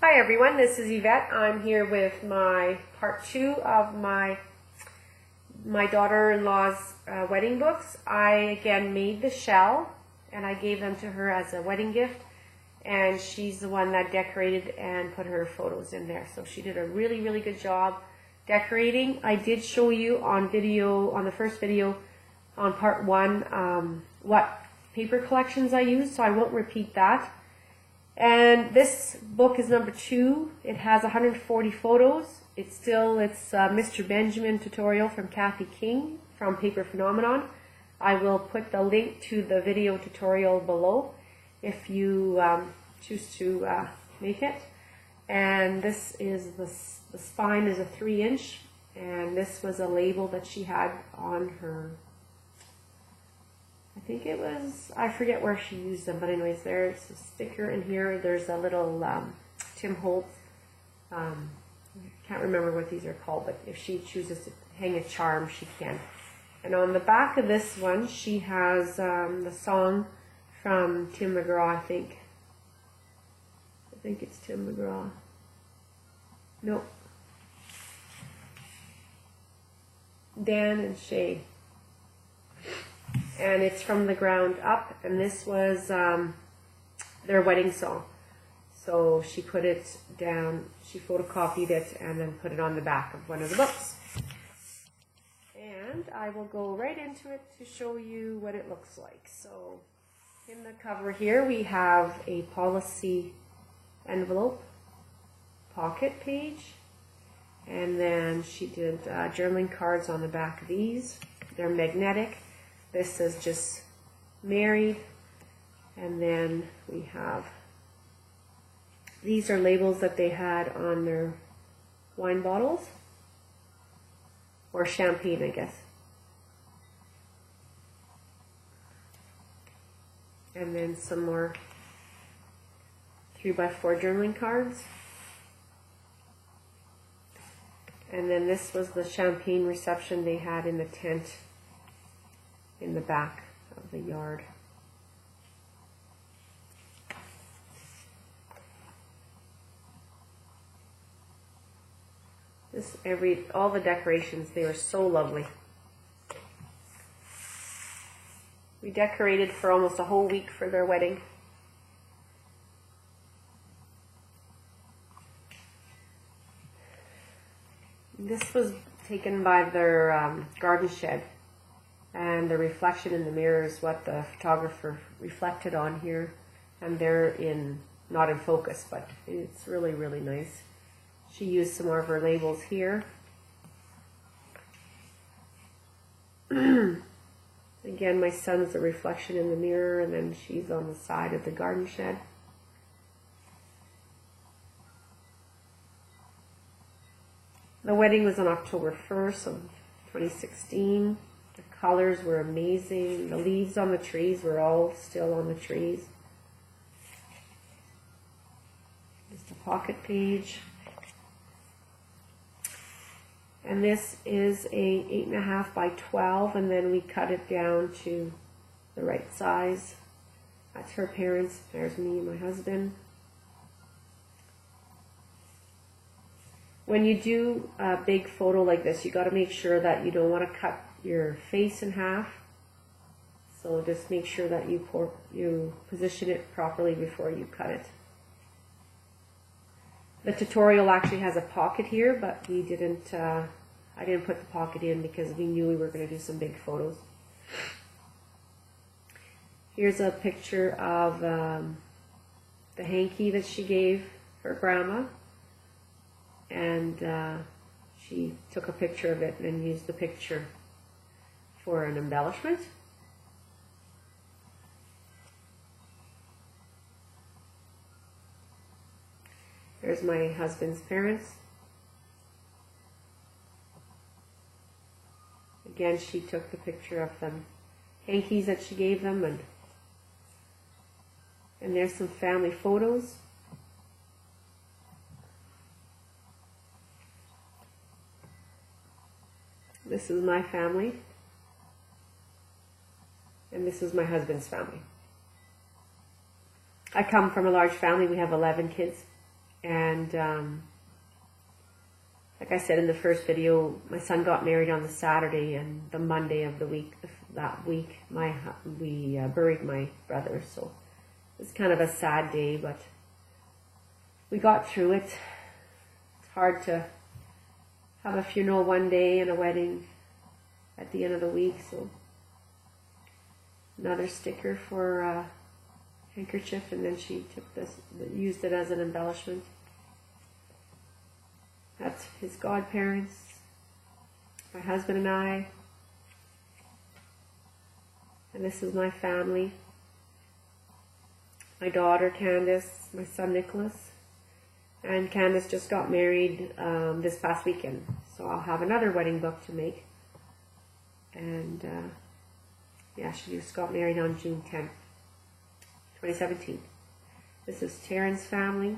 Hi everyone, this is Yvette. I'm here with my part 2 of my daughter-in-law's wedding books. I again made the shell and I gave them to her as a wedding gift, and she's the one that decorated and put her photos in there. So she did a really good job decorating. I did show you on video, on the first video on part 1, what paper collections I used, so I won't repeat that. And this book is number 2. It has 140 photos. It's Mr. Benjamin tutorial from Kathy King from Paper Phenomenon. I will put the link to the video tutorial below if you choose to make it. And this is the spine is a 3-inch, and this was a label that she had on her. I think it was, I forget where she used them, but anyways, there's a sticker in here. There's a little Tim Holtz, I can't remember what these are called, but if she chooses to hang a charm, she can. And on the back of this one, she has the song from Tim McGraw, I think. I think it's Tim McGraw. Nope. Dan and Shay. And it's from the ground up, and this was their wedding song. So she put it down, she photocopied it, and then put it on the back of one of the books. And I will go right into it to show you what it looks like. So in the cover here we have a policy envelope, pocket page, and then she did journaling cards on the back of these. They're magnetic. This is just married, and then we have, these are labels that they had on their wine bottles, or champagne, I guess. And then some more 3x4 journaling cards. And then this was the champagne reception they had in the tent in the back of the yard. All the decorations, they were so lovely. We decorated for almost a whole week for their wedding. This was taken by their garden shed. And the reflection in the mirror is what the photographer reflected on here. And they're not in focus, but it's really nice. She used some more of her labels here. Again, my son's the reflection in the mirror, and then she's on the side of the garden shed. The wedding was on October 1st of 2016. The colors were amazing. The leaves on the trees were all still on the trees. Just a pocket page. And this is a 8.5 by 12, and then we cut it down to the right size. That's her parents. There's me and my husband. When you do a big photo like this, you got to make sure that you don't want to cut your face in half. So just make sure that you position it properly before you cut it. The tutorial actually has a pocket here, but we didn't. I didn't put the pocket in because we knew we were going to do some big photos. Here's a picture of the hanky that she gave her grandma, and she took a picture of it and used the picture for an embellishment. There's my husband's parents. Again, she took the picture of them hankies that she gave them, and there's some family photos. This is my family. And this is my husband's family. I come from a large family. We have 11 kids. And like I said in the first video, my son got married on the Saturday, and the Monday of the week, that week, we buried my brother. So it was kind of a sad day, but we got through it. It's hard to have a funeral one day and a wedding at the end of the week. So another sticker for a handkerchief, and then she took this, used it as an embellishment. That's his godparents, my husband and I, and this is my family. My daughter Candace, my son Nicholas, and Candace just got married this past weekend, so I'll have another wedding book to make. And yeah, she just got married on June 10th, 2017. This is Taryn's family,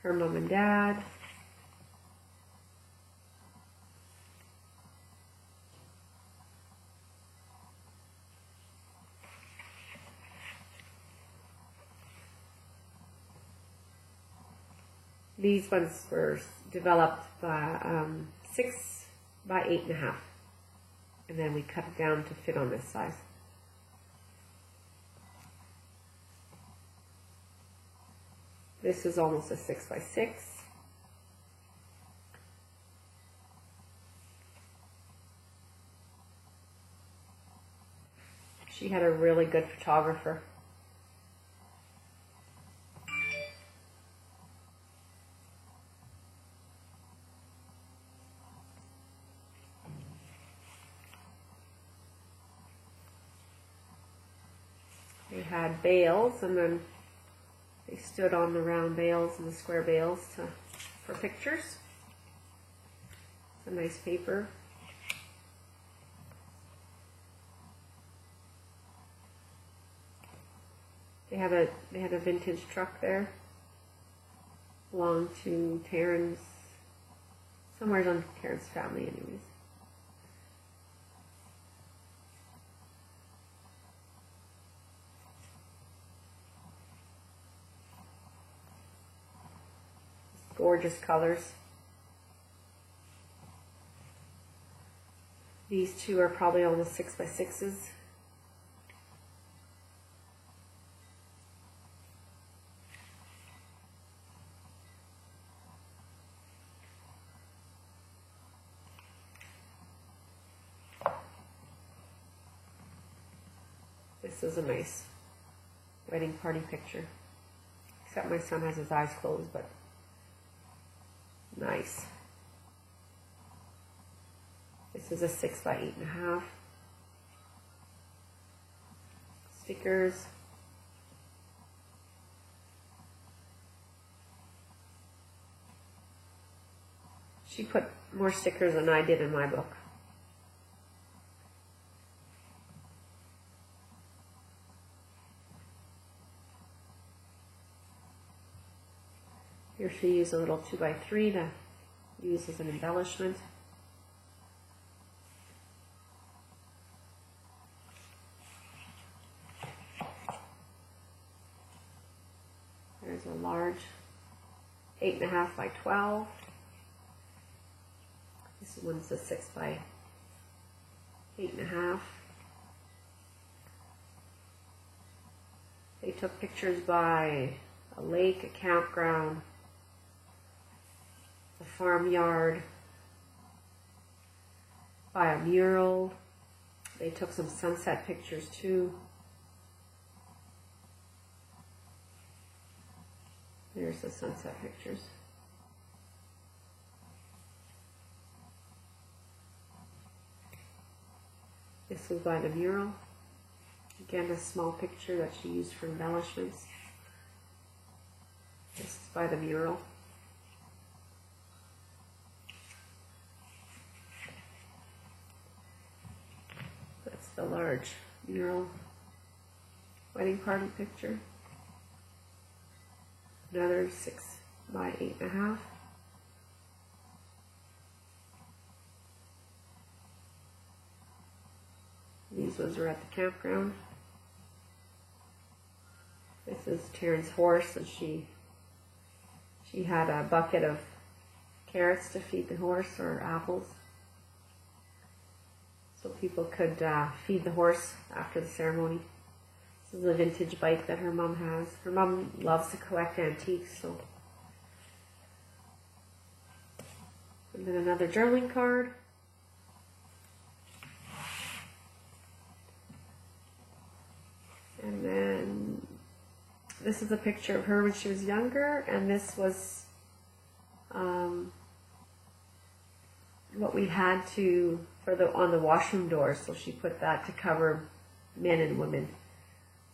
her mom and dad. These ones were developed by 6 by 8.5, and then we cut it down to fit on this size. This is almost a 6 by 6. She had a really good photographer. They had bales, and then they stood on the round bales and the square bales for pictures. It's a nice paper. They had a vintage truck there, belonged to Taryn's, somewhere on Taryn's family anyways. Gorgeous colors. These two are probably almost 6 by 6s. This is a nice wedding party picture. Except my son has his eyes closed, but nice. This is a 6 by 8.5. Stickers. She put more stickers than I did in my book. Here she used a little 2 by 3 to use as an embellishment. There's a large 8.5 by 12. This one's a 6 by 8.5. They took pictures by a lake, a campground, a farmyard, by a mural. They took some sunset pictures too. There's the sunset pictures. This was by the mural. Again, a small picture that she used for embellishments. This is by the mural. That's the large mural wedding party picture. Another 6 by 8.5. These ones are at the campground. This This is Taryn's horse, and she had a bucket of carrots to feed the horse, or apples, so people could feed the horse after the ceremony. This is a vintage bike that her mom has. Her mom loves to collect antiques, so. And then another journaling card. And then this is a picture of her when she was younger, and this was what we had to on the washroom doors. So she put that to cover men and women.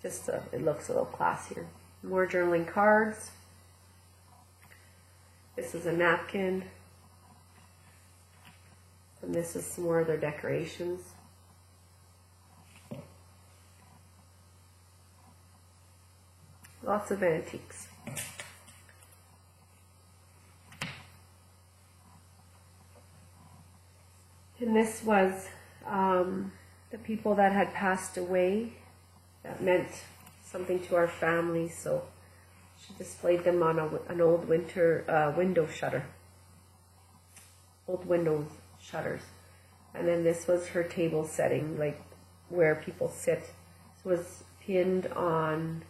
Just it looks a little classier. More journaling cards. This is a napkin, and this is some more of their decorations. Lots of antiques. And this was the people that had passed away that meant something to our family, so she displayed them on an old window shutter. Old window shutters. And then this was her table setting, like where people sit. It was pinned on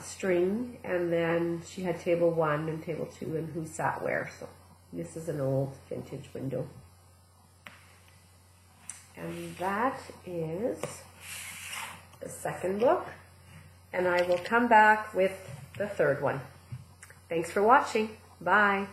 string, and then she had table 1 and table 2 and who sat where. So this is an old vintage window. And that is the second book, and I will come back with the third one. Thanks for watching. Bye.